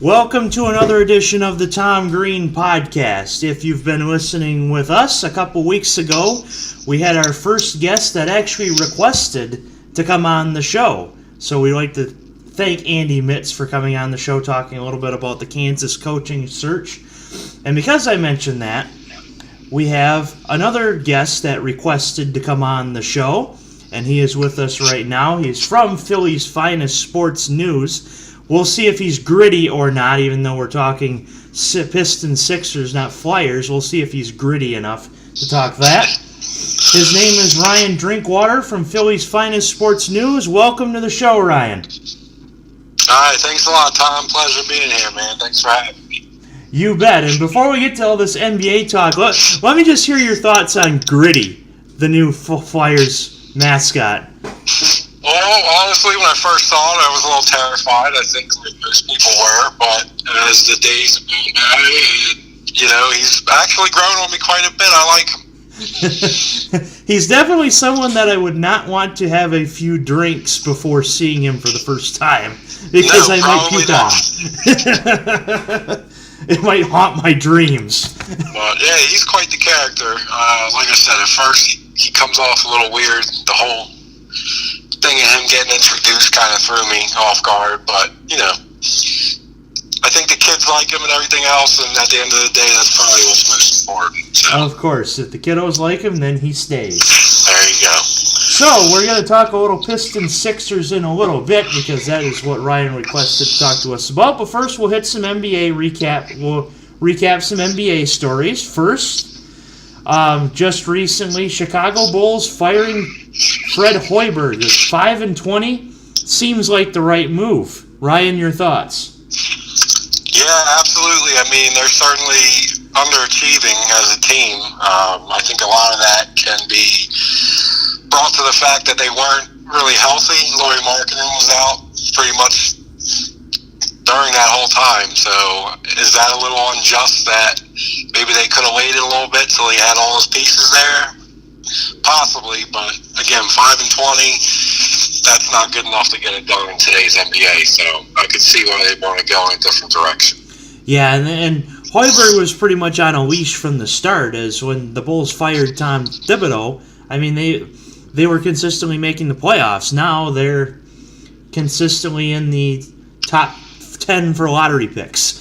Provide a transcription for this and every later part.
Welcome to another edition of the Tom Green Podcast. If you've been listening with us, a couple weeks ago, we had our first guest that actually requested to come on the show. So we'd like to thank Andy Mitz for coming on the show, talking a little bit about the Kansas coaching search. And because I mentioned that, we have another guest that requested to come on the show, and he is with us right now. He's from Philly's Phinest Sports News. We'll see if he's gritty or not, even though we're talking Pistons-Sixers, not Flyers. We'll see if he's gritty enough to talk that. His name is Ryan Drinkwater from Philly's Phinest Sports News. Welcome to the show, Ryan. Hi, thanks a lot, Tom. Pleasure being here, man. Thanks for having me. You bet. And before we get to all this NBA talk, let me just hear your thoughts on Gritty, the new Flyers mascot. Well, honestly, when I first saw it, I was a little terrified. I think most people were, but as the days have gone by, he's actually grown on me quite a bit. I like him. He's definitely someone that I would not want to have a few drinks before seeing him for the first time, because I might puke on him. It might haunt my dreams. But yeah, he's quite the character. Like I said, at first he comes off a little weird. The whole thing of him getting introduced kind of threw me off guard, but I think the kids like him and everything else, and at the end of the day, that's probably what's most important. So. Of course, if the kiddos like him, then he stays. There you go. So we're going to talk a little Pistons-Sixers in a little bit, because that is what Ryan requested to talk to us about. But first, we'll hit some NBA recap. We'll recap some NBA stories. First, just recently, Chicago Bulls firing Fred Hoiberg is 5-20. Seems like the right move. Ryan, your thoughts? Yeah, absolutely. I mean, they're certainly underachieving as a team. I think a lot of that can be brought to the fact that they weren't really healthy. Lauri Markkanen was out pretty much during that whole time. So is that a little unjust that maybe they could have waited a little bit till he had all his pieces there? Possibly, but again, 5-20, that's not good enough to get it done in today's NBA. So I could see why they want to go in a different direction. Yeah, and Hoiberg was pretty much on a leash from the start, as when the Bulls fired Tom Thibodeau, I mean, they were consistently making the playoffs. Now they're consistently in the top 10 for lottery picks.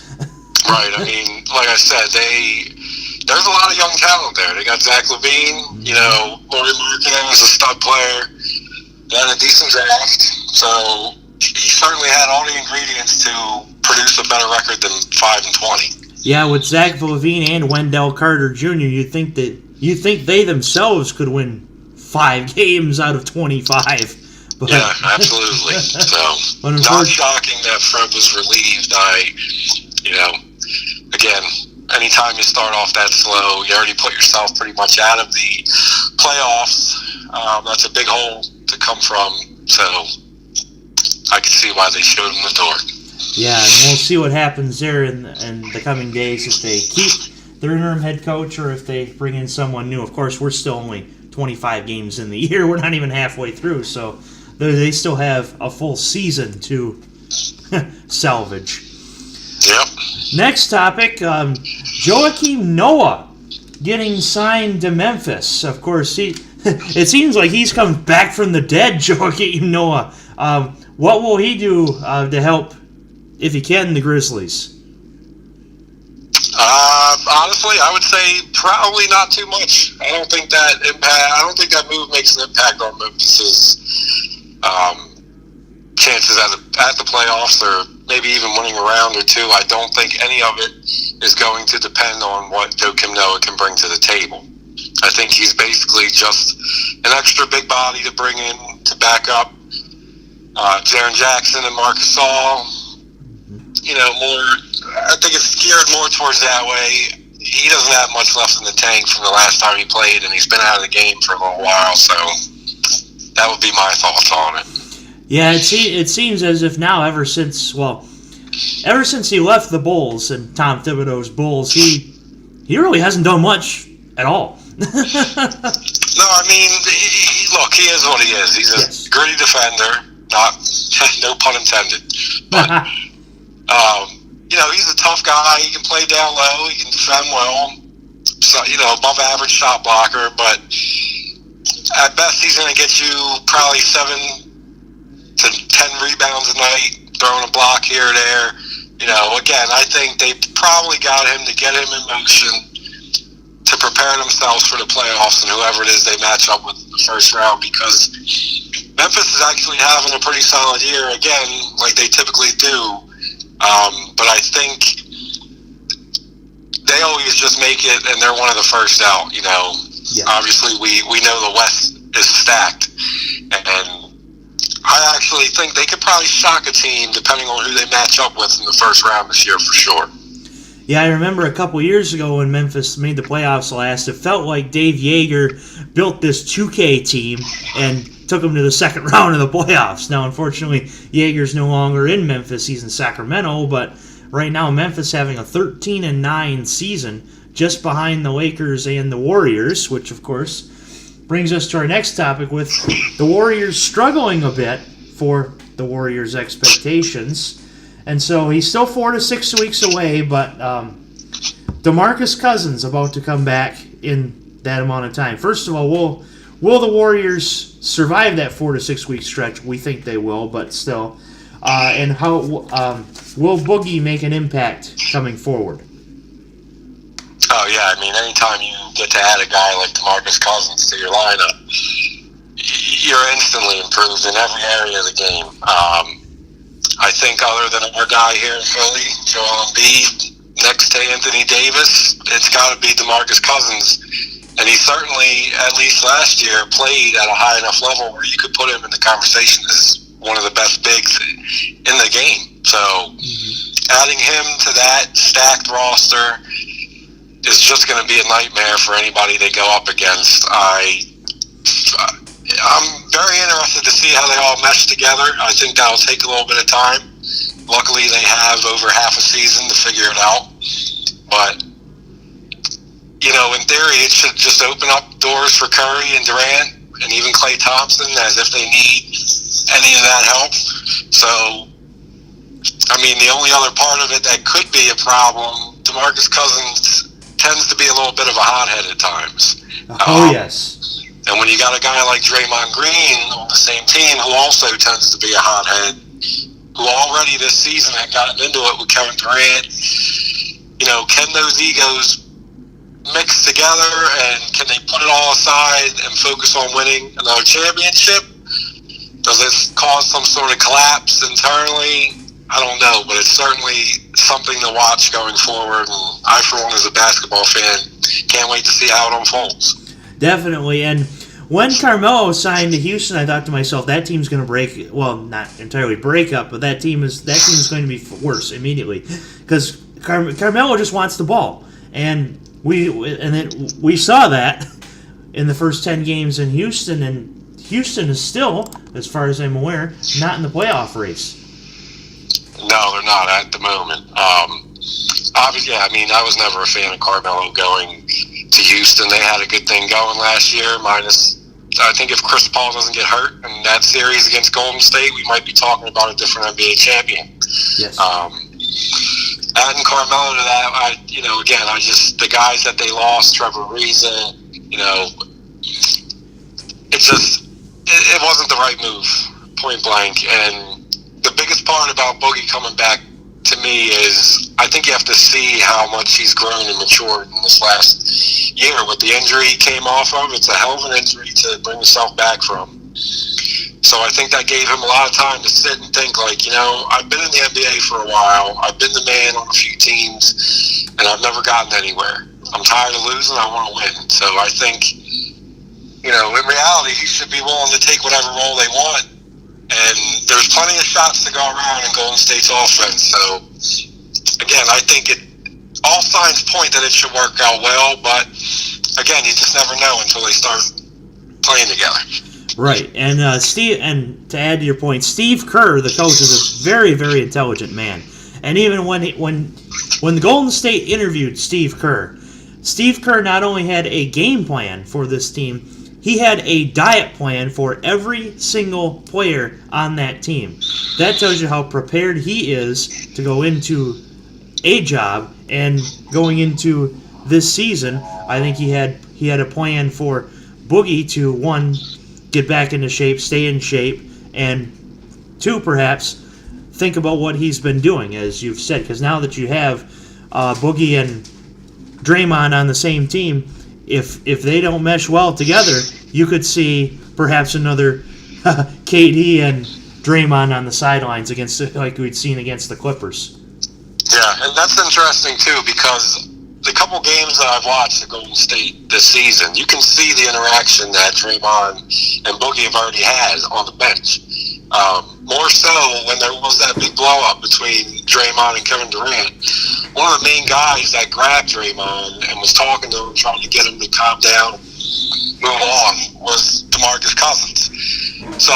Right. I mean, like I said, there's a lot of young talent there. They got Zach LaVine, Lauri Markkanen is a stud player. They had a decent draft. So he certainly had all the ingredients to produce a better record than 5-20. Yeah, with Zach LaVine and Wendell Carter Jr., you'd think they themselves could win 5 games out of 25. But, yeah, absolutely. So, not shocking that Fred was relieved. Again, anytime you start off that slow, you already put yourself pretty much out of the playoffs. That's a big hole to come from. So, I can see why they showed him the door. Yeah, and we'll see what happens there in the coming days, if they keep their interim head coach or if they bring in someone new. Of course, we're still only 25 games in the year. We're not even halfway through, so they still have a full season to salvage. Yep. Next topic, Joakim Noah getting signed to Memphis. Of course, it seems like he's come back from the dead, Joakim Noah. What will he do to help, if he can, the Grizzlies? Honestly, I would say probably not too much. I don't think that move makes an impact on Memphis's chances at the playoffs, or maybe even winning a round or two. I don't think any of it is going to depend on what Joakim Noah can bring to the table. I think he's basically just an extra big body to bring in to back up Jaren Jackson and Marc Gasol. I think it's geared more towards that way. He doesn't have much left in the tank from the last time he played, and he's been out of the game for a little while, so that would be my thoughts on it. Yeah, it seems as if now, ever since he left the Bulls and Tom Thibodeau's Bulls, he really hasn't done much at all. No, I mean, look, he is what he is. He's a gritty defender, no pun intended. But he's a tough guy. He can play down low. He can defend well. So, above average shot blocker. But at best, he's going to get you probably 7 to 10 rebounds a night, throwing a block here or there. Again, I think they probably got him to get him in motion to prepare themselves for the playoffs and whoever it is they match up with in the first round, because Memphis is actually having a pretty solid year, again, like they typically do. But I think they always just make it, and they're one of the first out. Yeah. Obviously we know the West is stacked, and I actually think they could probably shock a team depending on who they match up with in the first round this year for sure. Yeah, I remember a couple years ago when Memphis made the playoffs last, it felt like Dave Yeager built this 2K team and took them to the second round of the playoffs. Now, unfortunately, Yeager's no longer in Memphis. He's in Sacramento, but right now Memphis having a 13-9 season, just behind the Lakers and the Warriors, which, of course, brings us to our next topic with the Warriors struggling a bit for the Warriors' expectations. And so he's still 4 to 6 weeks away, but DeMarcus Cousins about to come back in that amount of time. First of all, will the Warriors survive that 4 to 6 week stretch? We think they will, but still. And how will Boogie make an impact coming forward? Oh, yeah. Anytime you get to add a guy like DeMarcus Cousins to your lineup, you're instantly improved in every area of the game. I think other than our guy here in Philly, Joel Embiid, next to Anthony Davis, it's got to be DeMarcus Cousins. And he certainly, at least last year, played at a high enough level where you could put him in the conversation as one of the best bigs in the game. So adding him to that stacked roster is just going to be a nightmare for anybody they go up against. I'm very interested to see how they all mesh together. I think that'll take a little bit of time. Luckily, they have over half a season to figure it out. But, in theory, it should just open up doors for Curry and Durant and even Klay Thompson as if they need any of that help. So, the only other part of it that could be a problem, DeMarcus Cousins tends to be a little bit of a hothead at times. Yes. And when you got a guy like Draymond Green on the same team who also tends to be a hothead, who already this season had gotten into it with Kevin Durant, can those egos mix together, and can they put it all aside and focus on winning another championship? Does this cause some sort of collapse internally? I don't know, but it's certainly something to watch going forward, and I, for one, as a basketball fan, can't wait to see how it unfolds. Definitely, and when Carmelo signed to Houston, I thought to myself, that team's going to break. Well, not entirely break up, but that team is going to be worse immediately because Carmelo just wants the ball, and we saw that in the first 10 games in Houston, and Houston is still, as far as I'm aware, not in the playoff race. No, they're not at the moment. Obviously, I was never a fan of Carmelo going to Houston. They had a good thing going last year, minus, I think if Chris Paul doesn't get hurt in that series against Golden State, we might be talking about a different NBA champion. Yes. Adding Carmelo to that, the guys that they lost, Trevor Ariza, it wasn't the right move, point blank. And the biggest part about Boogie coming back to me is I think you have to see how much he's grown and matured in this last year. With the injury he came off of, it's a hell of an injury to bring himself back from. So I think that gave him a lot of time to sit and think, I've been in the NBA for a while. I've been the man on a few teams, and I've never gotten anywhere. I'm tired of losing. I want to win. So I think, in reality, he should be willing to take whatever role they want. And there's plenty of shots to go around in Golden State's offense. So, again, I think all signs point that it should work out well. But, again, you just never know until they start playing together. Right. And to add to your point, Steve Kerr, the coach, is a very, very intelligent man. And even when the Golden State interviewed Steve Kerr not only had a game plan for this team, he had a diet plan for every single player on that team. That tells you how prepared he is to go into a job, and going into this season, I think he had a plan for Boogie to, one, get back into shape, stay in shape, and two, perhaps think about what he's been doing, as you've said, because now that you have Boogie and Draymond on the same team, if they don't mesh well together, you could see perhaps another KD and Draymond on the sidelines against, like we'd seen against the Clippers. Yeah, and that's interesting too, because the couple games that I've watched at Golden State this season, you can see the interaction that Draymond and Boogie have already had on the bench. More so when there was that big blow-up between Draymond and Kevin Durant. One of the main guys that grabbed Draymond and was talking to him, trying to get him to calm down, move on, was DeMarcus Cousins. So,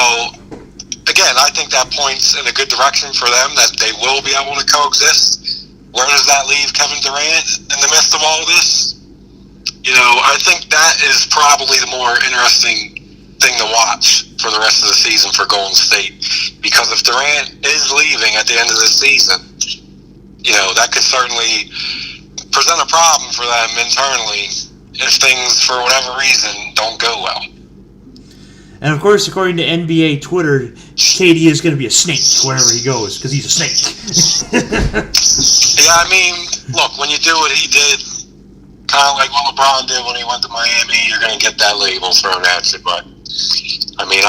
again, I think that points in a good direction for them, that they will be able to coexist. Where does that leave Kevin Durant in the midst of all this? I think that is probably the more interesting thing to watch for the rest of the season for Golden State, because if Durant is leaving at the end of the season, that could certainly present a problem for them internally if things, for whatever reason, don't go well. And of course, according to NBA Twitter, KD is going to be a snake wherever he goes, because he's a snake. Yeah, I mean, look, when you do what he did, kind of like what LeBron did when he went to Miami, you're going to get that label thrown at you. But, I mean,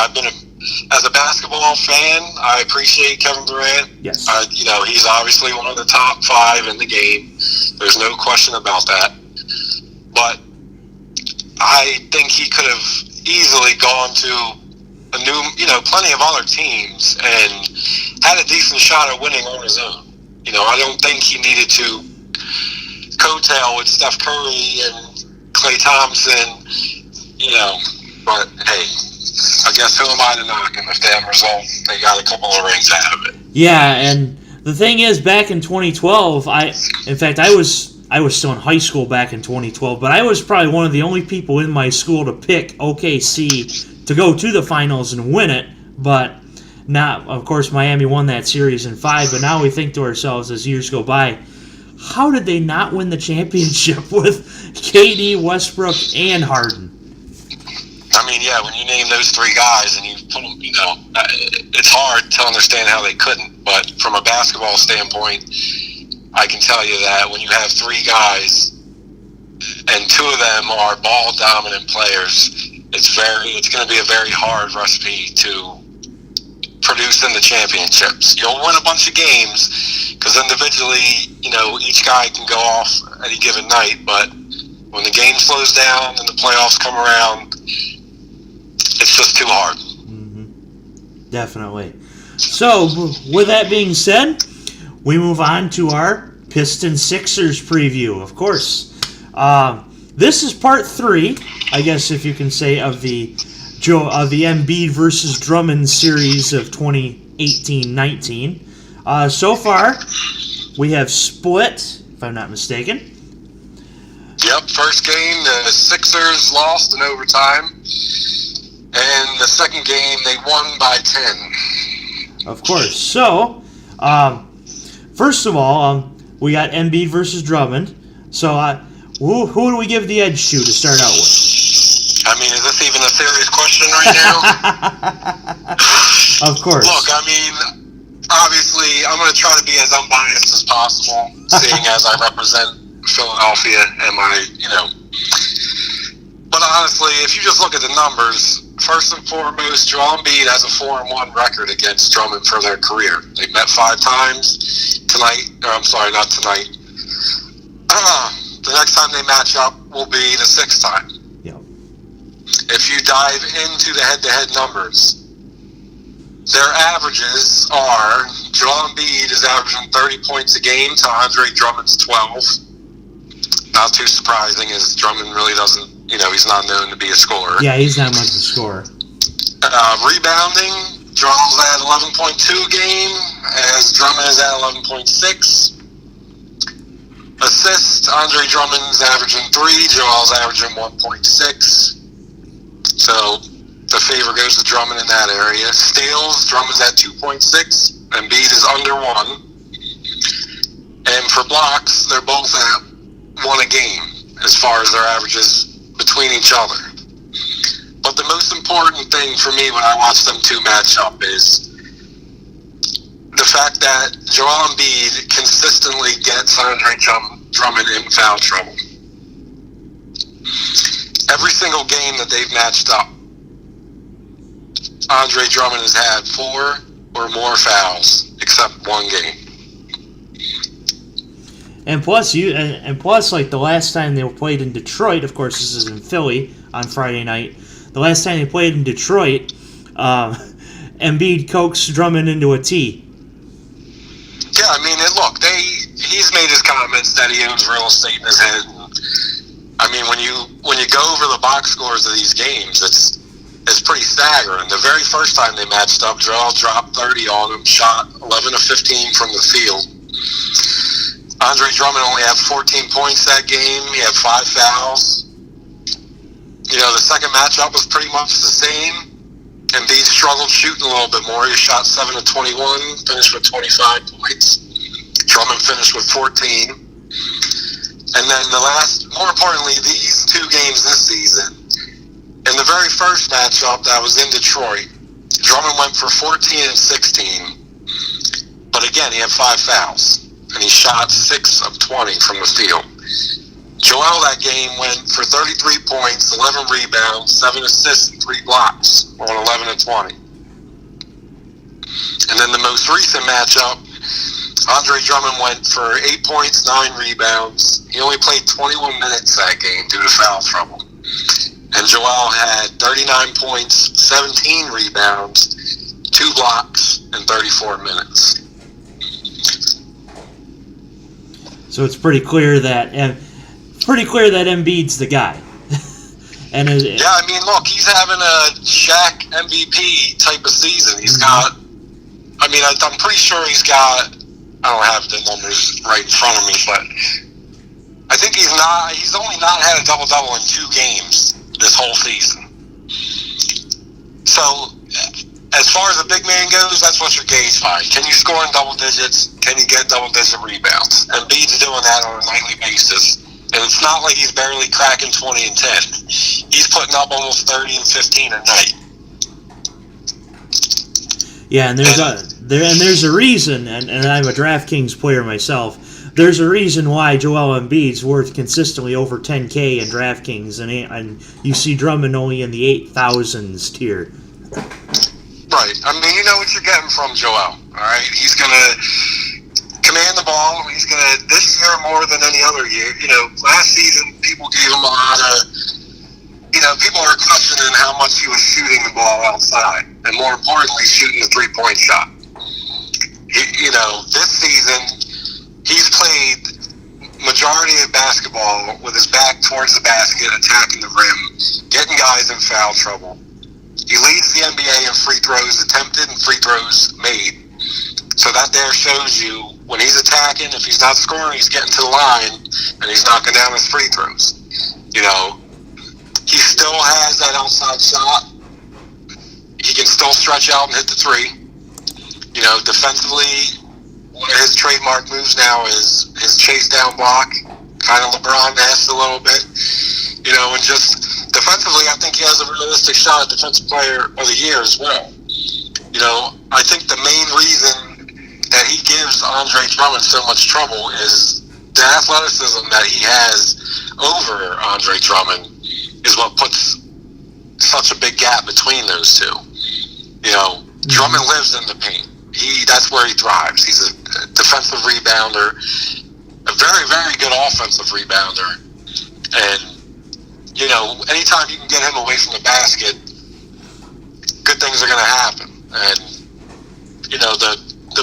as a basketball fan, I appreciate Kevin Durant. Yes. He's obviously one of the top 5 in the game. There's no question about that. But I think he could have easily gone to plenty of other teams and had a decent shot at winning on his own. I don't think he needed to coattail with Steph Curry and Klay Thompson, but hey, I guess who am I to knock them? If they have a result, they got a couple of rings out of it. Yeah, and the thing is, back in 2012, I was still in high school back in 2012, but I was probably one of the only people in my school to pick OKC to go to the finals and win it, but not, of course, Miami won that series in 5, but now we think to ourselves as years go by, how did they not win the championship with KD, Westbrook, and Harden? I mean, yeah, when you name those 3 guys and you put them, it's hard to understand how they couldn't, but from a basketball standpoint, I can tell you that when you have 3 guys and 2 of them are ball-dominant players, it's going to be a very hard recipe to produce in the championships. You'll win a bunch of games because individually, each guy can go off any given night, but when the game slows down and the playoffs come around, it's just too hard. Mm-hmm. Definitely. So, with that being said, we move on to our Pistons-Sixers preview, of course. This is part 3, I guess if you can say, of the Embiid versus Drummond series of 2018-19. So far, we have split, if I'm not mistaken. Yep, first game, the Sixers lost in overtime. And the second game, they won by 10. Of course. So, first of all, we got Embiid versus Drummond. So, who do we give the edge to start out with? I mean, is this even a serious question right now? Of course. Look, I mean, obviously, I'm going to try to be as unbiased as possible, seeing as I represent Philadelphia and But honestly, if you just look at the numbers, first and foremost, Joel Embiid has a 4-1 record against Drummond for their career. They met 5 times tonight. Not tonight. The next time they match up will be the 6th time. Yep. If you dive into the head-to-head numbers, their averages are, Joel Embiid is averaging 30 points a game to Andre Drummond's 12. Not too surprising, as Drummond really doesn't, he's not known to be a scorer. Yeah, he's not much of a scorer. Rebounding, Joel's at 11.2 a game, as Drummond is at 11.6. Assists, Andre Drummond's averaging 3, Joel's averaging 1.6. So the favor goes to Drummond in that area. Steals, Drummond's at 2.6. Embiid is under 1. And for blocks, they're both at 1 a game as far as their averages between each other. But the most important thing for me when I watch them two match up is the fact that Joel Embiid consistently gets Andre Drummond in foul trouble. Every single game that they've matched up, Andre Drummond has had 4 or more fouls, except one game. And plus, like the last time they played in Detroit, of course, this is in Philly on Friday night. The last time they played in Detroit, Embiid coaxed Drummond into a tee. Yeah, I mean, he's made his comments that he owns real estate in his head. I mean, when you go over the box scores of these games, it's pretty staggering. The very first time they matched up, Joel dropped 30 on him, shot 11 of 15 from the field. Andre Drummond only had 14 points that game. He had 5 fouls. You know, the second matchup was pretty much the same. Embiid struggled shooting a little bit more. He shot 7 of 21, finished with 25 points. Drummond finished with 14. And then more importantly, these 2 games this season, in the very first matchup that was in Detroit, Drummond went for 14 and 16. But again, he had 5 fouls. And he shot 6 of 20 from the field. Joel that game went for 33 points, 11 rebounds, 7 assists, and 3 blocks on 11 and 20. And then the most recent matchup, Andre Drummond went for 8 points, 9 rebounds. He only played 21 minutes that game due to foul trouble. And Joel had 39 points, 17 rebounds, 2 blocks, and 34 minutes. So it's pretty clear that Embiid's the guy. And yeah, I mean, look, he's having a Shaq MVP type of season. He's got, I mean, I'm pretty sure he's got, I don't have the numbers right in front of me, but I think he's only not had a double-double in 2 games this whole season. So, as far as a big man goes, that's what your gauge by. Can you score in double digits? Can you get double-digit rebounds? And Embiid's doing that on a nightly basis. And it's not like he's barely cracking 20 and 10. He's putting up almost 30 and 15 a night. Yeah, and there's a reason, and I'm a DraftKings player myself. There's a reason why Joel Embiid's worth consistently over 10K in DraftKings, and you see Drummond only in the 8,000s tier. Right. I mean, you know what you're getting from Joel, all right? He's going to command the ball. He's going to, this year more than any other year. You know, last season, people gave him a lot of, you know, people were questioning how much he was shooting the ball outside. And more importantly, shooting the 3-point shot. You know, this season, he's played majority of basketball with his back towards the basket, attacking the rim, getting guys in foul trouble. He leads the NBA in free throws attempted and free throws made. So that there shows you when he's attacking, if he's not scoring, he's getting to the line and he's knocking down his free throws. You know, he still has that outside shot. He can still stretch out and hit the 3. You know, defensively, one of his trademark moves now is his chase down block, kind of LeBron-esque a little bit. You know, and just defensively, I think he has a realistic shot at Defensive Player of the Year as well. You know, I think the main reason that he gives Andre Drummond so much trouble is the athleticism that he has over Andre Drummond is what puts such a big gap between those two. You know, Drummond lives in the paint. That's where he thrives. He's a defensive rebounder, a very, very good offensive rebounder, and you know, anytime you can get him away from the basket, good things are going to happen. And, you know, the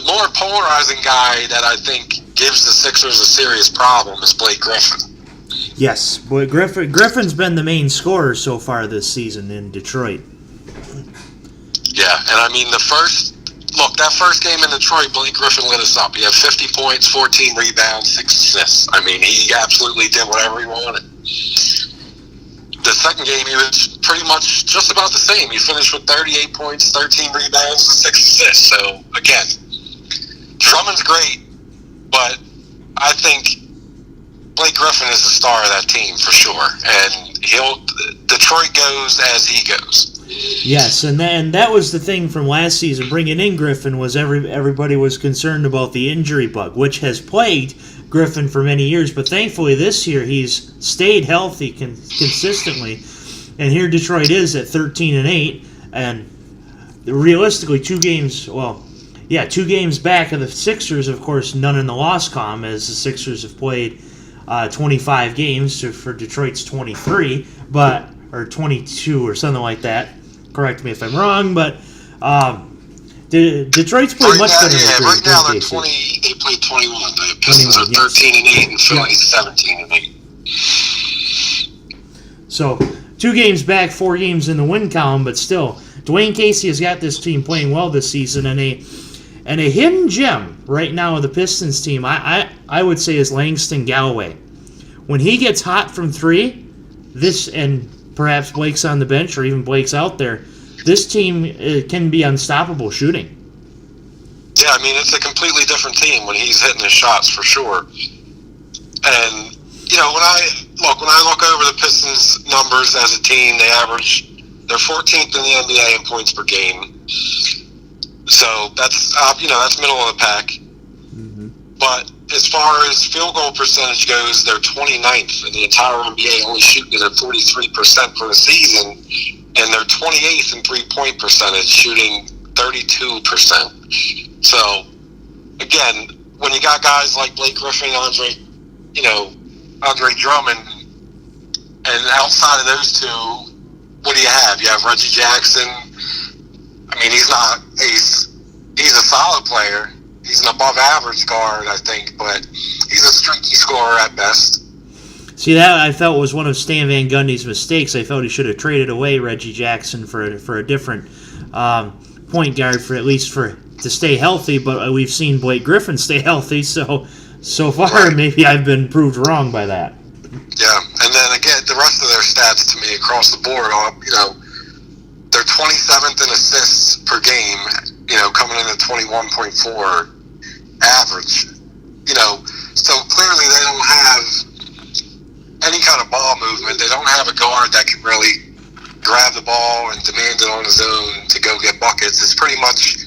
more polarizing guy that I think gives the Sixers a serious problem is Blake Griffin. Yes, boy, Griffin's been the main scorer so far this season in Detroit. Yeah, and I mean, that first game in Detroit, Blake Griffin lit us up. He had 50 points, 14 rebounds, 6 assists. I mean, he absolutely did whatever he wanted. The second game, he was pretty much just about the same. He finished with 38 points, 13 rebounds, and 6 assists. So, again, Drummond's great, but I think Blake Griffin is the star of that team for sure, and Detroit goes as he goes. Yes, and that was the thing from last season. Bringing in Griffin was everybody was concerned about the injury bug, which has plagued Griffin for many years. But thankfully this year he's stayed healthy consistently, and here Detroit is at 13-8, and realistically 2 games back of the Sixers. Of course, none in the loss column, as the Sixers have played 25 games for Detroit's 23, or 22 or something like that. Correct me if I'm wrong, but Detroit's played much better. Yeah, right now they're 20. They played 21. The Pistons are 13-8, and Philly's 17-8. So 2 games back, 4 games in the win column, but still, Dwayne Casey has got this team playing well this season, and a hidden gem right now of the Pistons team, I would say, is Langston Galloway. When he gets hot from 3, and perhaps Blake's on the bench or even Blake's out there, this team can be unstoppable shooting. Yeah, I mean, it's a completely different team when he's hitting his shots for sure. And, when I look over the Pistons numbers as a team, they're 14th in the NBA in points per game. So that's middle of the pack. Mm-hmm. But as far as field goal percentage goes, they're 29th in the entire NBA, only shooting at 43% for the season, and they're 28th in three-point percentage, shooting 32%. So, again, when you got guys like Blake Griffin, Andre Drummond, and outside of those two, what do you have? You have Reggie Jackson. I mean, he's a solid player. He's an above-average guard, I think, but he's a streaky scorer at best. See, that I felt was one of Stan Van Gundy's mistakes. I felt he should have traded away Reggie Jackson for a different point guard, to stay healthy. But we've seen Blake Griffin stay healthy, so far right. Maybe I've been proved wrong by that. Yeah, and then again, the rest of their stats to me across the board, they're 27th in assists per game, coming in at 21.4 average. So clearly they don't have any kind of ball movement. They don't have a guard that can really grab the ball and demand it on his own to go get buckets. It's pretty much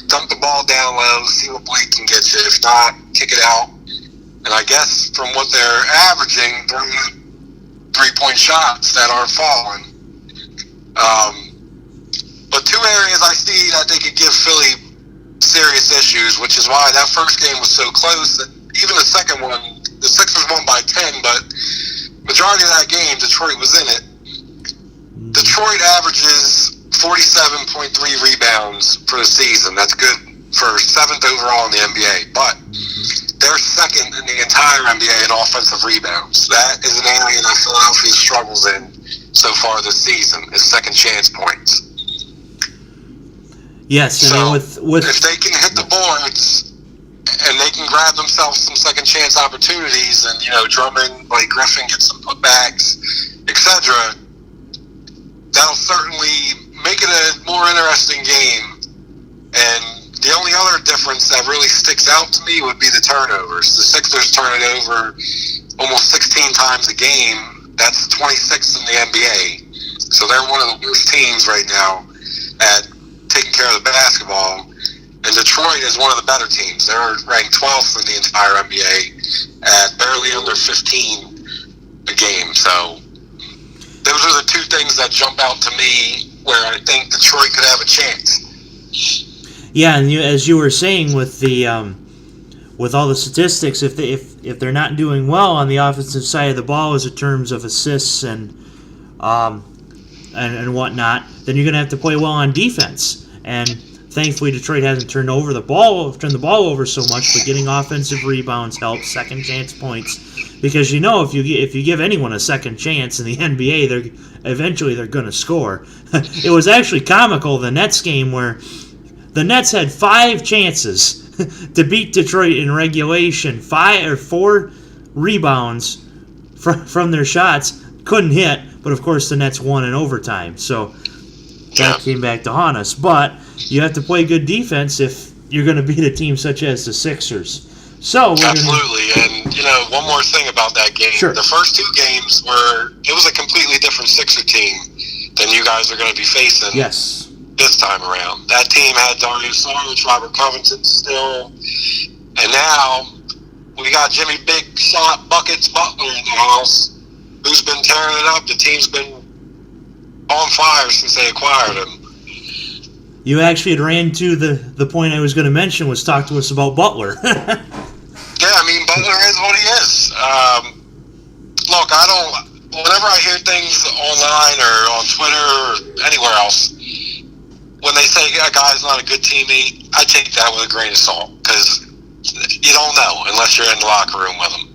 dump the ball down low, see what Blake can get you. If not, kick it out. And I guess from what they're averaging, they're 3-point shots that aren't falling. But 2 areas I see that they could give Philly serious issues, which is why that first game was so close. That even the second one, the Sixers won by 10, but majority of that game, Detroit was in it. Detroit averages 47.3 rebounds for the season. That's good for 7th overall in the NBA, but they're 2nd in the entire NBA in offensive rebounds. That is an area that Philadelphia struggles in so far this season, is second chance points. Yes, so with if they can hit the boards and they can grab themselves some second chance opportunities, and Drummond, Blake Griffin get some putbacks, etc., that'll certainly make it a more interesting game. And the only other difference that really sticks out to me would be the turnovers. The Sixers turn it over almost 16 times a game. That's 26th in the NBA. So they're one of the worst teams right now at taking care of the basketball. And Detroit is one of the better teams. They're ranked 12th in the entire NBA at barely under 15 a game. So those are the 2 things that jump out to me where I think Detroit could have a chance. Yeah, and as you were saying with the with all the statistics, if they're not doing well on the offensive side of the ball as in terms of assists and whatnot, then you're going to have to play well on defense. And thankfully, Detroit hasn't turned the ball over so much, but getting offensive rebounds helps, second chance points, because if you give anyone a second chance in the NBA, they're going to score. It was actually comical, the Nets game, where the Nets had 5 chances to beat Detroit in regulation, 4 rebounds from their shots, couldn't hit, but of course the Nets won in overtime, so that came back to haunt us. But you have to play good defense if you're going to beat a team such as the Sixers. So absolutely, and one more thing about that game. Sure. The first two games it was a completely different Sixer team than you guys are going to be facing. Yes. This time around. That team had Dario Saric, Robert Covington still, and now we got Jimmy Big Shot Buckets Butler in the house, who's been tearing it up. The team's been on fire since they acquired him. You actually had ran to the point I was going to mention was talk to us about Butler. Yeah, I mean, Butler is what he is. Look, whenever I hear things online or on Twitter or anywhere else, when they say a guy's not a good teammate, I take that with a grain of salt, because you don't know unless you're in the locker room with him.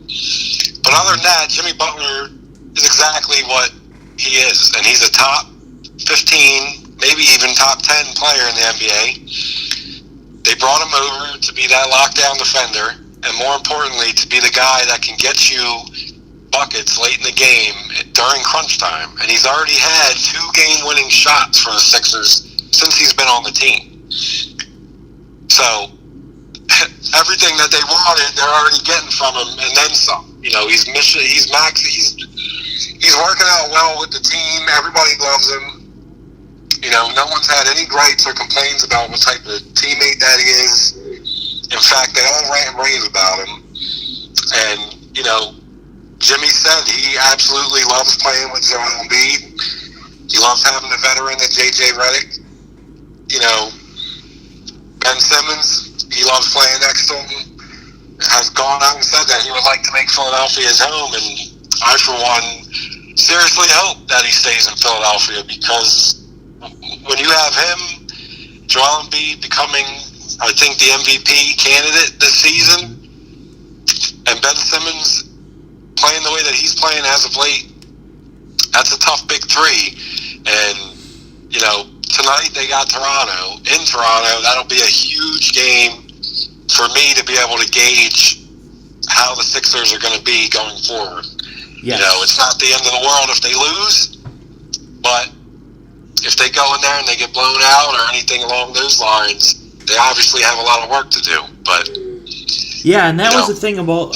But other than that, Jimmy Butler is exactly what he is, and he's a top 15, maybe even top 10 player in the NBA. They brought him over to be that lockdown defender, and more importantly, to be the guy that can get you buckets late in the game during crunch time. And he's already had 2 game-winning shots for the Sixers since he's been on the team. So everything that they wanted, they're already getting from him, and then some. He's working out well with the team. Everybody loves him. No one's had any gripes or complaints about what type of teammate that he is. In fact, they all rant and rave about him. And, Jimmy said he absolutely loves playing with Joel Embiid. He loves having a veteran at J.J. Redick. Ben Simmons, he loves playing next to him. Has gone out and said that he would like to make Philadelphia his home. And I, for one, seriously hope that he stays in Philadelphia, because when you have him, Joel Embiid becoming, I think, the MVP candidate this season, and Ben Simmons playing the way that he's playing as of late, that's a tough big three. And, tonight they got Toronto. In Toronto, that'll be a huge game for me to be able to gauge how the Sixers are going to be going forward. Yes. It's not the end of the world if they lose, but if they go in there and they get blown out or anything along those lines, they obviously have a lot of work to do. But yeah, and that was the thing about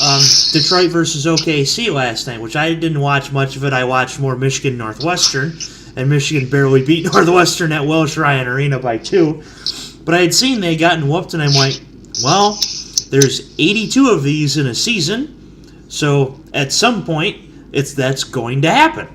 Detroit versus OKC last night, which I didn't watch much of it. I watched more Michigan Northwestern, and Michigan barely beat Northwestern at Welsh Ryan Arena by 2. But I had seen they gotten whooped, and I'm like, well, there's 82 of these in a season, so at some point that's going to happen.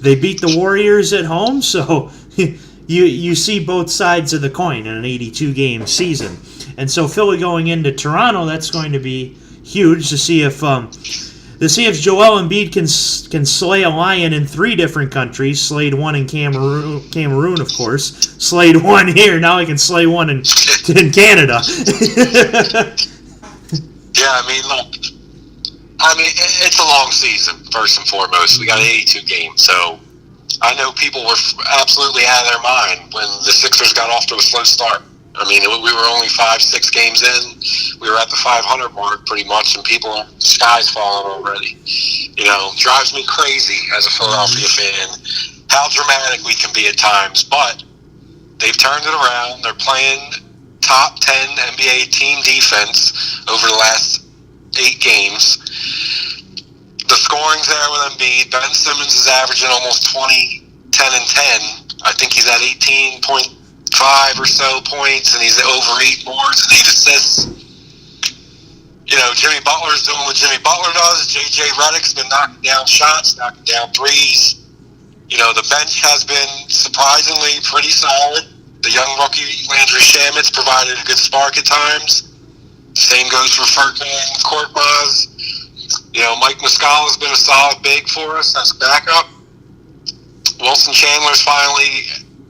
They beat the Warriors at home, so you see both sides of the coin in an 82-game season. And so Philly going into Toronto, that's going to be huge to see if Joel Embiid can slay a lion in 3 different countries. Slayed one in Cameroon, of course. Slayed one here. Now he can slay one in Canada. Yeah, look. It's a long season, first and foremost. We got 82 games, so I know people were absolutely out of their mind when the Sixers got off to a slow start. We were only 5-6 games in. We were at the 500 mark pretty much, and the sky's falling already. Drives me crazy as a Philadelphia fan how dramatic we can be at times, but they've turned it around. They're playing top 10 NBA team defense over the last 8 games. The scoring's there with Embiid. Ben Simmons is averaging almost 20, 10, and 10. I think he's at 18.5 or so points, and he's over 8 boards and 8 assists. Jimmy Butler's doing what Jimmy Butler does. J.J. Redick's been knocking down shots, knocking down threes. The bench has been surprisingly pretty solid. The young rookie Landry Shamit's provided a good spark at times. Same goes for Furkan Korkmaz. Mike Muscala's been a solid big for us as a backup. Wilson Chandler's finally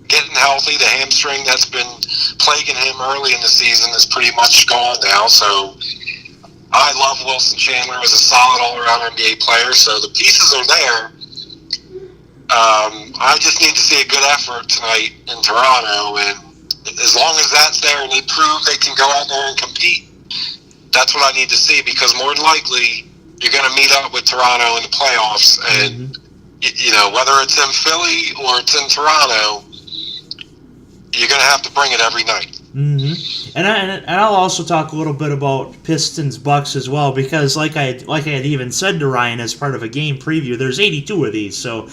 getting healthy. The hamstring that's been plaguing him early in the season is pretty much gone now. So I love Wilson Chandler as a solid all-around NBA player. So the pieces are there. I just need to see a good effort tonight in Toronto, and as long as that's there and they prove they can go out there and compete, that's what I need to see, because more than likely you're going to meet up with Toronto in the playoffs, and whether it's in Philly or it's in Toronto, you're going to have to bring it every night. Mm-hmm. And I'll also talk a little bit about Pistons-Bucks as well, because like I had even said to Ryan as part of a game preview, there's 82 of these, so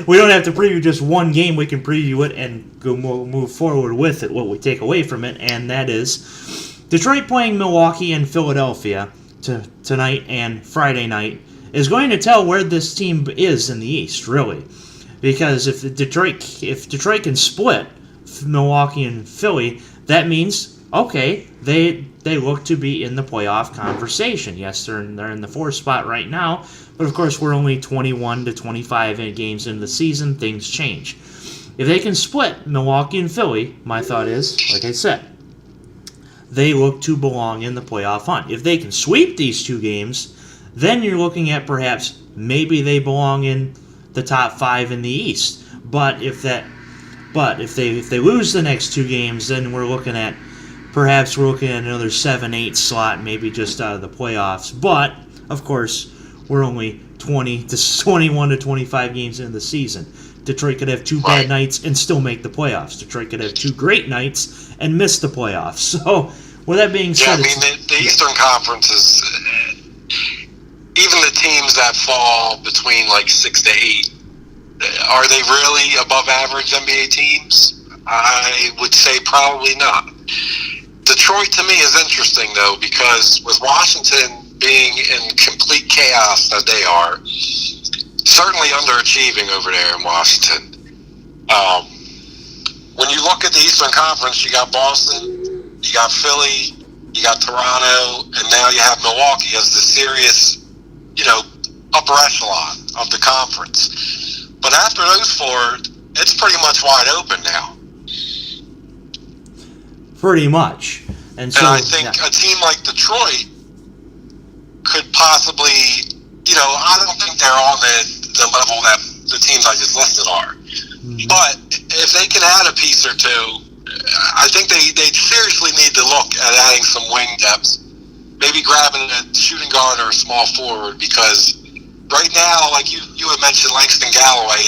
we don't have to preview just one game. We can preview it and go move forward with it, what we take away from it, and that is Detroit playing Milwaukee and Philadelphia tonight and Friday night is going to tell where this team is in the East, really. Because if Detroit can split Milwaukee and Philly, that means, okay, they look to be in the playoff conversation. Yes, they're in the 4th spot right now, but of course we're only 21 to 25 games into the season. Things change. If they can split Milwaukee and Philly, my thought is, like I said, they look to belong in the playoff hunt. If they can sweep these 2 games, then you're looking at perhaps maybe they belong in the top 5 in the East. But if they lose the next 2 games, then we're looking at another 7-8 slot, maybe just out of the playoffs. But of course, we're only 21 to 25 games into the season. Detroit could have 2 bad nights and still make the playoffs. Detroit could have 2 great nights and miss the playoffs. So, with that being said, the Eastern Conference is even the teams that fall between like 6 to 8. Are they really above average NBA teams? I would say probably not. Detroit to me is interesting though, because with Washington being in complete chaos as they are, certainly underachieving over there in Washington. When you look at the Eastern Conference, you got Boston, you got Philly, you got Toronto, and now you have Milwaukee as the serious, upper echelon of the conference. But after those 4, it's pretty much wide open now. Pretty much. And I think a team like Detroit could possibly, I don't think they're on the level that the teams I just listed are. Mm-hmm. But if they can add a piece or 2, I think they seriously need to look at adding some wing depth. Maybe grabbing a shooting guard or a small forward, because right now, like you had mentioned, Langston Galloway,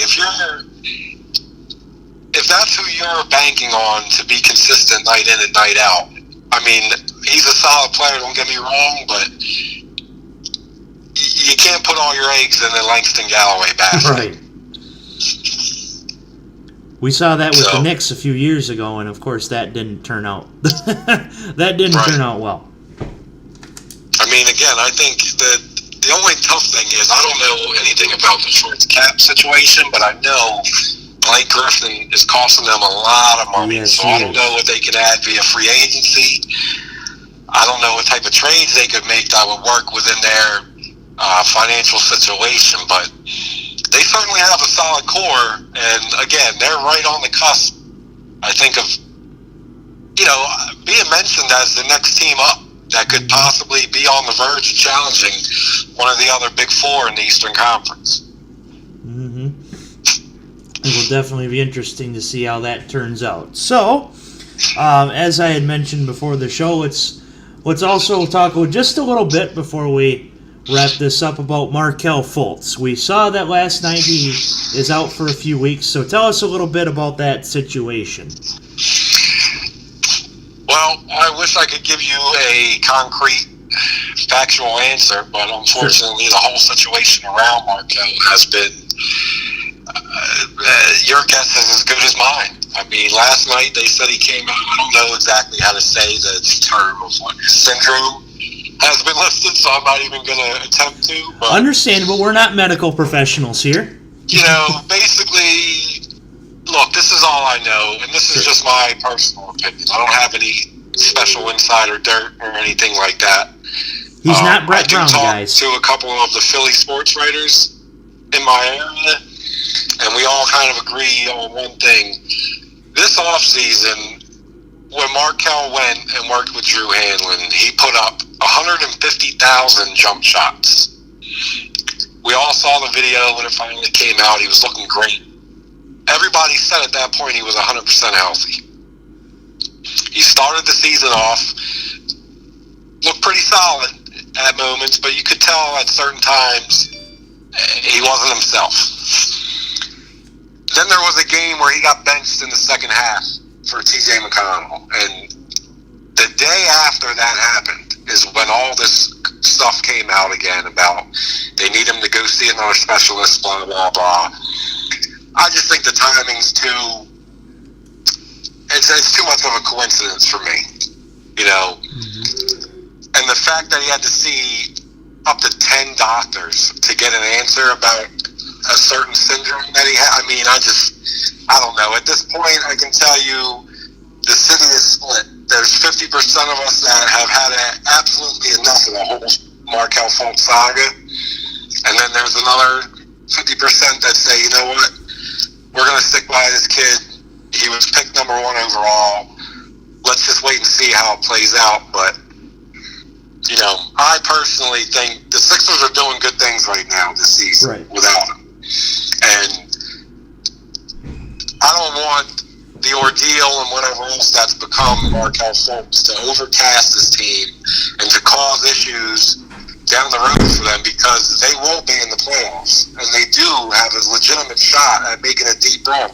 if that's who you're banking on to be consistent night in and night out, I mean, he's a solid player, don't get me wrong, but you can't put all your eggs in the Langston Galloway basket. Right. We saw that with the Knicks a few years ago, and of course that didn't turn out. Turn out well. I mean, again, I think that the only tough thing is I don't know anything about Detroit's cap situation, but I know Blake Griffin is costing them a lot of money. Yes, so I don't know what they can add via free agency. I don't know what type of trades they could make that would work within their financial situation, but they certainly have a solid core, and again, they're right on the cusp, I think, of being mentioned as the next team up that could possibly be on the verge of challenging one of the other big 4 in the Eastern Conference. Mm-hmm. It will definitely be interesting to see how that turns out. So, as I had mentioned before the show, let's also talk just a little bit before we wrap this up about Markelle Fultz. We saw that last night he is out for a few weeks, so tell us a little bit about that situation. Well, I wish I could give you a concrete, factual answer, but unfortunately the whole situation around Markelle has been, your guess is as good as mine. I mean, last night they said he came out, I don't know exactly how to say the term of what syndrome has been listed, so I'm not even going to attempt to. But, understandable, we're not medical professionals here. Basically, look, this is all I know, and this is just my personal opinion. I don't have any special insider dirt or anything like that. He's not Brett Brown, guys. I do talk to a couple of the Philly sports writers in my area, and we all kind of agree on one thing. This offseason, when Markelle went and worked with Drew Hanlon, he put up 150,000 jump shots. We all saw the video when it finally came out. He was looking great. Everybody said at that point he was 100% healthy. He started the season off, looked pretty solid at moments, but you could tell at certain times he wasn't himself. Then there was a game where he got benched in the second half, for TJ McConnell. And the day after that happened is when all this stuff came out again about they need him to go see another specialist, blah, blah, blah. I just think the timing's it's too much of a coincidence for me, And the fact that he had to see up to 10 doctors to get an answer about a certain syndrome that he had, I don't know. At this point, I can tell you the city is split. There's 50% of us that have had absolutely enough of the whole Markelle Fultz saga. And then there's another 50% that say, you know what, we're going to stick by this kid. He was picked number 1 overall. Let's just wait and see how it plays out. But, I personally think the Sixers are doing good things right now this season without him. And I don't want the ordeal and whatever else that's become Markelle Fultz to overcast this team and to cause issues down the road for them, because they will be in the playoffs and they do have a legitimate shot at making a deep run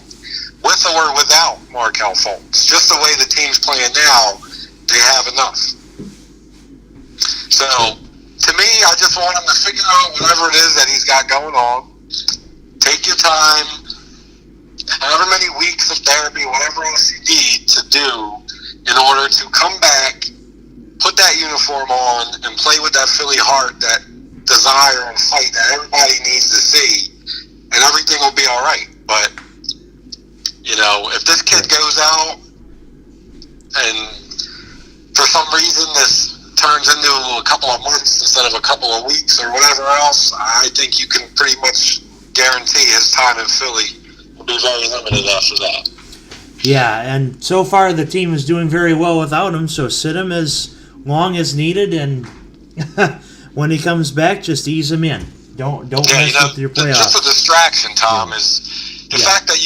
with or without Markelle Fultz. Just the way the team's playing now, they have enough. So, to me, I just want him to figure out whatever it is that he's got going on. Take your time, however many weeks of therapy, whatever else you need to do in order to come back, put that uniform on, and play with that Philly heart, that desire and fight that everybody needs to see, and everything will be all right. But, if this kid goes out and for some reason this turns into a couple of months instead of a couple of weeks or whatever else, I think you can pretty much guarantee his time in Philly will be very limited after that. Yeah, and so far the team is doing very well without him, so sit him as long as needed, and when he comes back, just ease him in. Don't mess with your playoffs. Just a distraction, Tom, is the fact that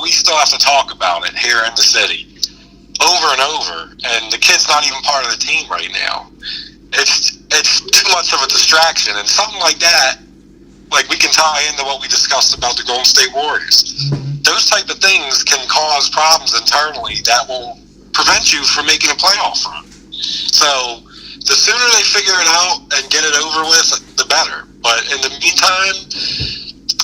we still have to talk about it here in the city over and over, and the kid's not even part of the team right now. It's too much of a distraction, and something like that, like we can tie into what we discussed about the Golden State Warriors. Mm-hmm. Those type of things can cause problems internally that will prevent you from making a playoff run. So the sooner they figure it out and get it over with, the better. But in the meantime,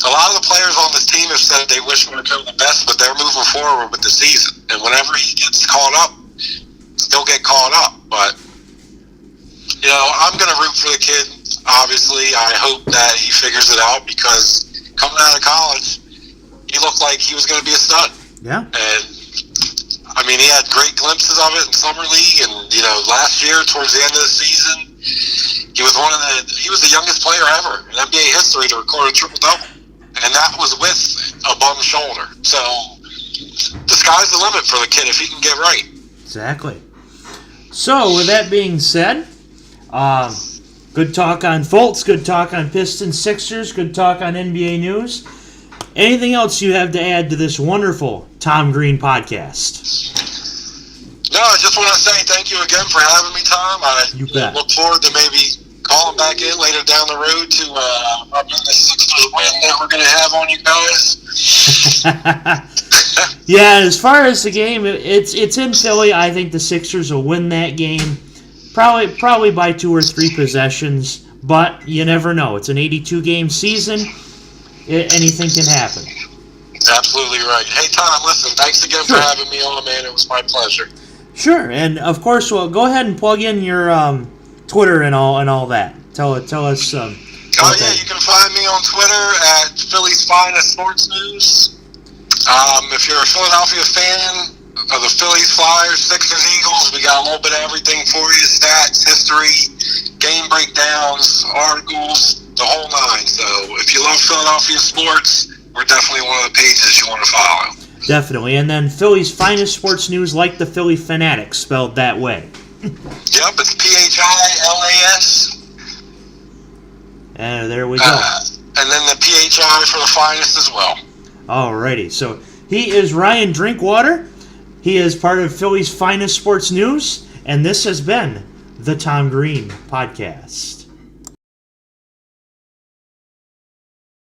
a lot of the players on this team have said they wish Markelle the best, but they're moving forward with the season. And whenever he gets caught up, he'll get caught up. But, I'm going to root for the kid. Obviously, I hope that he figures it out, because coming out of college, he looked like he was going to be a stud. Yeah. And, he had great glimpses of it in Summer League. And, last year, towards the end of the season, he was the youngest player ever in NBA history to record a triple-double. And that was with a bum shoulder. So the sky's the limit for the kid if he can get right. Exactly. So with that being said, good talk on Fultz, good talk on Pistons-Sixers, good talk on NBA news. Anything else you have to add to this wonderful Tom Green podcast? No, I just want to say thank you again for having me, Tom. You bet. Look forward to maybe calling back in later down the road to the Sixers win that we're going to have on you guys. Yeah, as far as the game, it's in Philly. I think the Sixers will win that game, probably by 2 or 3 possessions. But you never know. It's an 82-game season. Anything can happen. Absolutely right. Hey, Tom, listen, thanks again for having me on, man. It was my pleasure. Sure, and of course, well, go ahead and plug in your Twitter and all that. Tell us. You can find me on Twitter at Philly's Phinest Sports News. If you're a Philadelphia fan of the Phillies, Flyers, Sixers, Eagles, we got a little bit of everything for you: stats, history, game breakdowns, articles, the whole nine. So if you love Philadelphia sports, we're definitely one of the pages you want to follow. Definitely. And then Philly's Finest Sports News, like the Philly Fanatics, spelled that way. Yep, it's PHILAS. And there we go. And then the PHI for the Finest as well. Alrighty. So he is Ryan Drinkwater. He is part of Philly's Finest Sports News. And this has been the Tom Green Podcast.